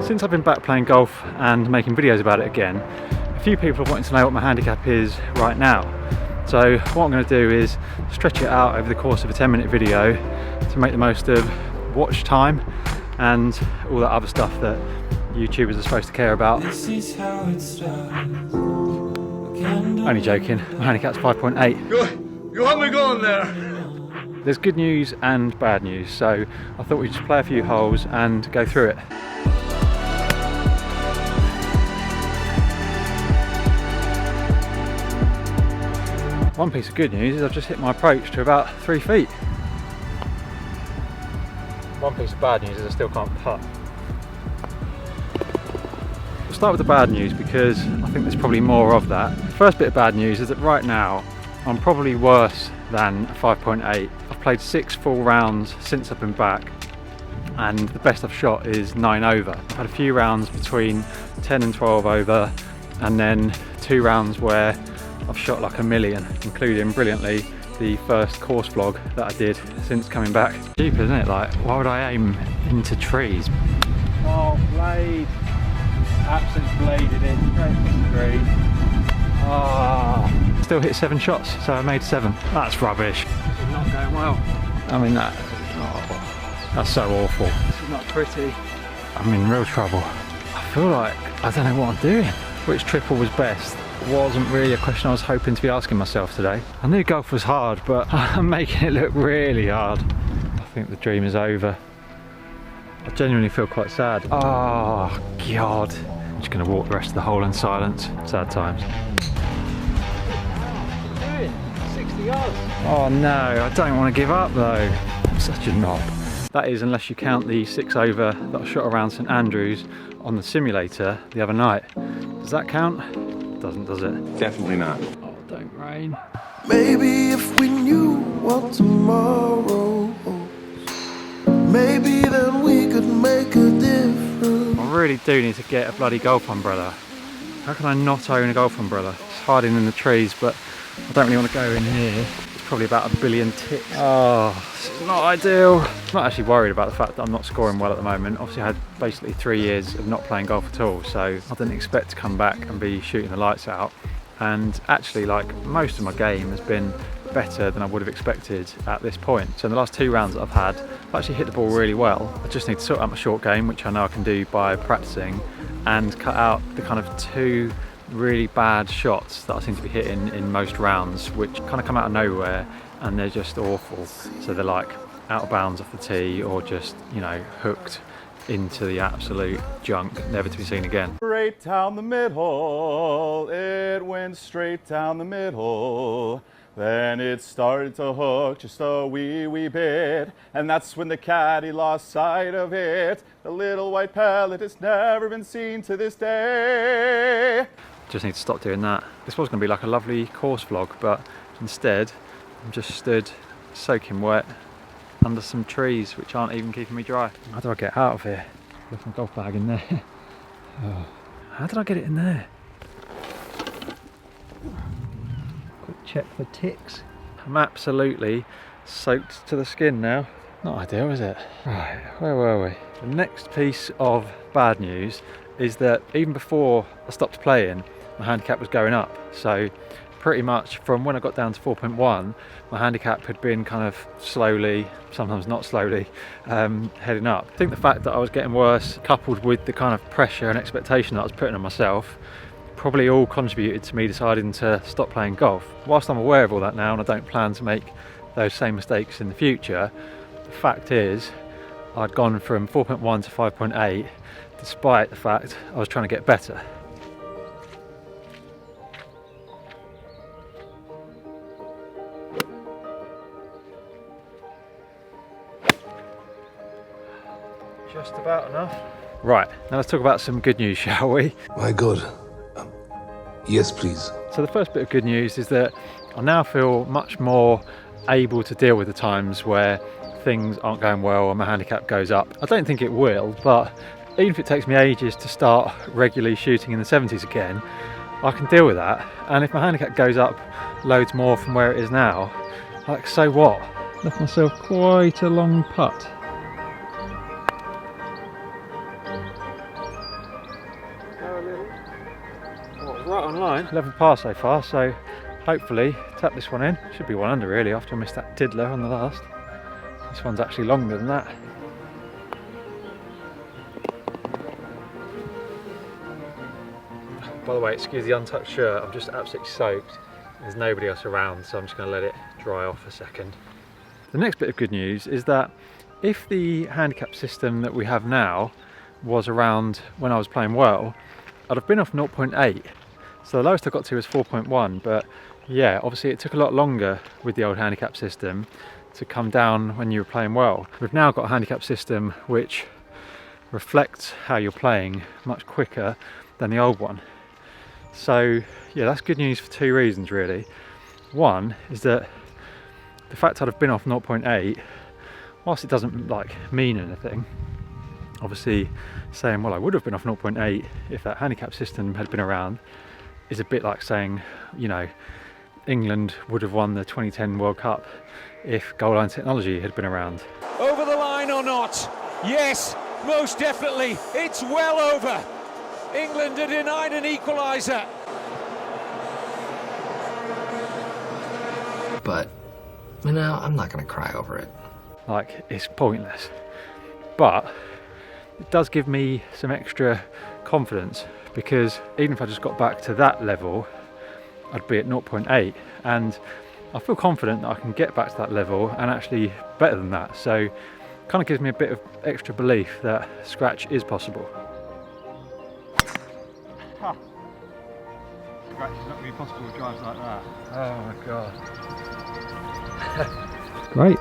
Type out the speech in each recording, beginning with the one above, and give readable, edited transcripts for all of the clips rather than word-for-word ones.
Since I've been back playing golf and making videos about it again, a few people have wanted to know what my handicap is right now. So what I'm going to do is stretch it out over the course of a 10-minute video to make the most of watch time and all that other stuff that YouTubers are supposed to care about. This is how it starts. Only joking, my handicap's 5.8. You want me going there? There's good news and bad news, so I thought we'd just play a few holes and go through it. One piece of good news is I've just hit my approach to about 3 feet. One piece of bad news is I still can't putt. We'll start with the bad news because I think there's probably more of that. First bit of bad news is that right now I'm probably worse than a 5.8. I've played 6 full rounds since I've been back and the best I've shot is 9 over. I've had a few rounds between 10 and 12 over and then 2 rounds where I've shot like a million, including brilliantly the first course vlog that I did since coming back. Cheap, isn't it? Like, why would I aim into trees? Oh, blade. Absolutely bladed it, straight from the green. Ah. Still hit 7 shots, so I made 7. That's rubbish. This is not going well. I mean, that's so awful. This is not pretty. I'm in real trouble. I feel like I don't know what I'm doing. Which triple was best? Wasn't really a question I was hoping to be asking myself today. I knew golf was hard, but I'm making it look really hard. I think the dream is over. I genuinely feel quite sad. Oh God. I'm just gonna walk the rest of the hole in silence. Sad times. What are you doing? 60 yards. Oh no, I don't want to give up though. I'm such a knob. That is, unless you count the 6 over that I shot around St Andrews on the simulator the other night. Does that count? Doesn't, does it? Definitely not. Oh, don't rain. Maybe if we knew what tomorrow holds, maybe then we could make a difference. I really do need to get a bloody golf umbrella. How can I not own a golf umbrella? It's hiding in the trees, but I don't really want to go in here. It's probably about 1 billion ticks. Oh, this is not ideal. I'm not actually worried about the fact that I'm not scoring well at the moment. Obviously I had basically 3 years of not playing golf at all, so I didn't expect to come back and be shooting the lights out. And actually, like, most of my game has been better than I would have expected at this point. So in the last 2 rounds that I've had, I've actually hit the ball really well. I just need to sort out my short game, which I know I can do by practicing, and cut out the kind of 2 really bad shots that I seem to be hitting in most rounds, which kind of come out of nowhere and they're just awful. So they're like out of bounds off the tee or just, you know, hooked into the absolute junk, never to be seen again. Straight down the middle, it went straight down the middle. Then it started to hook just a wee bit, and that's when the caddy lost sight of it. The little white pellet has never been seen to this day. Just need to stop doing that. This was going to be like a lovely course vlog, but instead I'm just stood soaking wet under some trees which aren't even keeping me dry. How do I get out of here? Left my golf bag in there. Oh. How did I get it in there? Quick check for ticks. I'm absolutely soaked to the skin now. Not ideal, is it? Right, where were we? The next piece of bad news is that even before I stopped playing, my handicap was going up. So pretty much from when I got down to 4.1, my handicap had been kind of slowly, sometimes not slowly, heading up. I think the fact that I was getting worse, coupled with the kind of pressure and expectation that I was putting on myself, probably all contributed to me deciding to stop playing golf. Whilst I'm aware of all that now and I don't plan to make those same mistakes in the future, the fact is I'd gone from 4.1 to 5.8 despite the fact I was trying to get better. Just about enough. Right, now let's talk about some good news, shall we? My God. Yes, please. So the first bit of good news is that I now feel much more able to deal with the times where things aren't going well and my handicap goes up. I don't think it will, but even if it takes me ages to start regularly shooting in the 70s again, I can deal with that. And if my handicap goes up loads more from where it is now, like, so what? Left myself quite a long putt. Oh, right on line. 11 par so far, so hopefully tap this one in. Should be 1 under really after I missed that tiddler on the last. This one's actually longer than that. By the way, excuse the untouched shirt, I'm just absolutely soaked. There's nobody else around, so I'm just going to let it dry off a second. The next bit of good news is that if the handicap system that we have now was around when I was playing well, I'd have been off 0.8. So the lowest I got to was 4.1, but yeah, obviously it took a lot longer with the old handicap system to come down when you were playing well. We've now got a handicap system which reflects how you're playing much quicker than the old one. So yeah, that's good news for 2 reasons really. One is that the fact I'd have been off 0.8, whilst it doesn't like mean anything, obviously saying, well, I would have been off 0.8 if that handicap system had been around, is a bit like saying, you know, England would have won the 2010 World Cup if goal line technology had been around. Over the line or not? Yes, most definitely. It's well over. England are denied an equaliser. But, you know, I'm not going to cry over it. Like, it's pointless. But it does give me some extra confidence, because even if I just got back to that level, I'd be at 0.8, and I feel confident that I can get back to that level and actually better than that. So it kind of gives me a bit of extra belief that scratch is possible. Scratch is not really possible with drives like that. Oh my god. Great.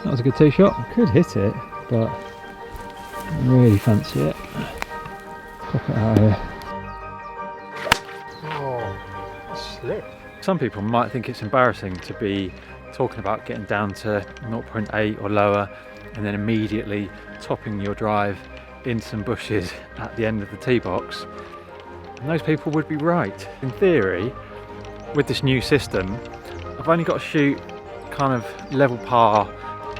That was a good tee shot. I could hit it, but I really fancy it. Pop it out here. Oh, slip. Some people might think it's embarrassing to be talking about getting down to 0.8 or lower and then immediately topping your drive in some bushes at the end of the tee box. And those people would be right. In theory, with this new system, I've only got to shoot kind of level par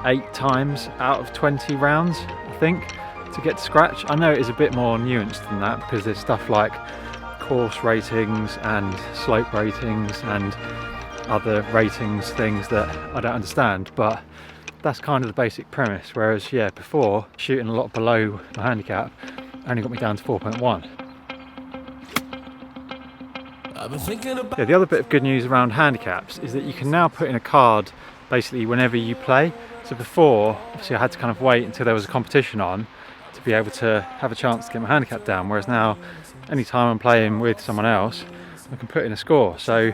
8 times out of 20 rounds, I think, to get to scratch. I know it is a bit more nuanced than that because there's stuff like course ratings and slope ratings and other ratings, things that I don't understand, but that's kind of the basic premise. Whereas, yeah, before, shooting a lot below my handicap only got me down to 4.1. Yeah, the other bit of good news around handicaps is that you can now put in a card basically whenever you play. So before, obviously I had to kind of wait until there was a competition on to be able to have a chance to get my handicap down, whereas now anytime I'm playing with someone else I can put in a score. So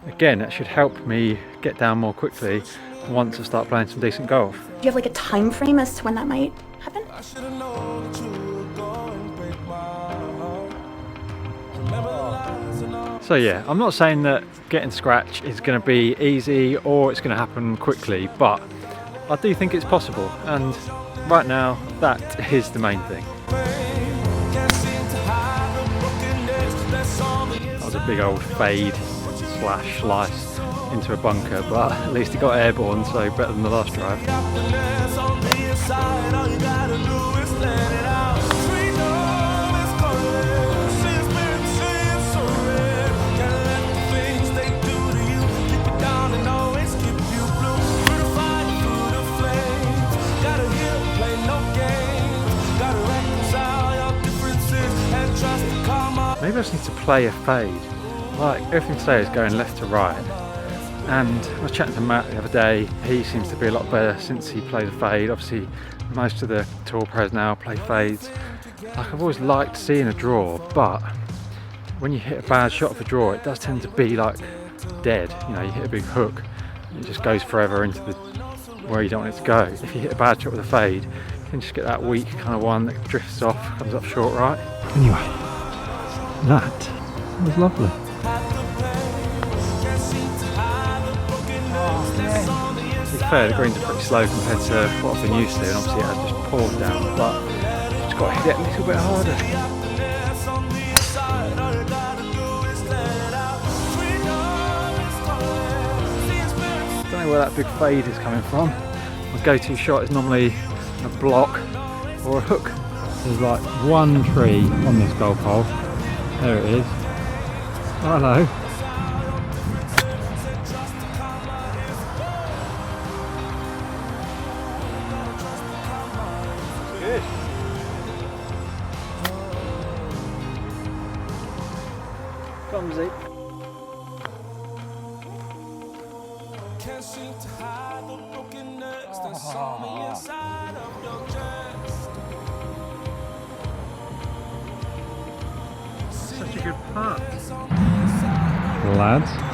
again, that should help me get down more quickly once I start playing some decent golf. Do you have like a time frame as to when that might happen? So yeah, I'm not saying that getting scratch is going to be easy or it's going to happen quickly, but I do think it's possible, and right now that is the main thing. That was a big old fade slash slice into a bunker, but at least it got airborne, so better than the last drive. Maybe I just need to play a fade. Like, everything today is going left to right, and I was chatting to Matt the other day. He seems to be a lot better since he played a fade. Obviously most of the tour pros now play fades. Like, I've always liked seeing a draw, but when you hit a bad shot of a draw, it does tend to be like dead. You know, you hit a big hook, it just goes forever into the where you don't want it to go. If you hit a bad shot with a fade, you can just get that weak kind of one that drifts off, comes up short right. Anyway, that was lovely. To be fair, the greens are pretty slow compared to what I've been used to, and obviously it has just poured down, but just got to hit it a little bit harder. Don't know where that big fade is coming from. My go-to shot is normally a block or a hook. There's like one tree on this golf hole. There it is. Hello. Good. Clumsy. Can't seem to hide the broken nerves that's on the inside of your chest. Such a good putt. Lads.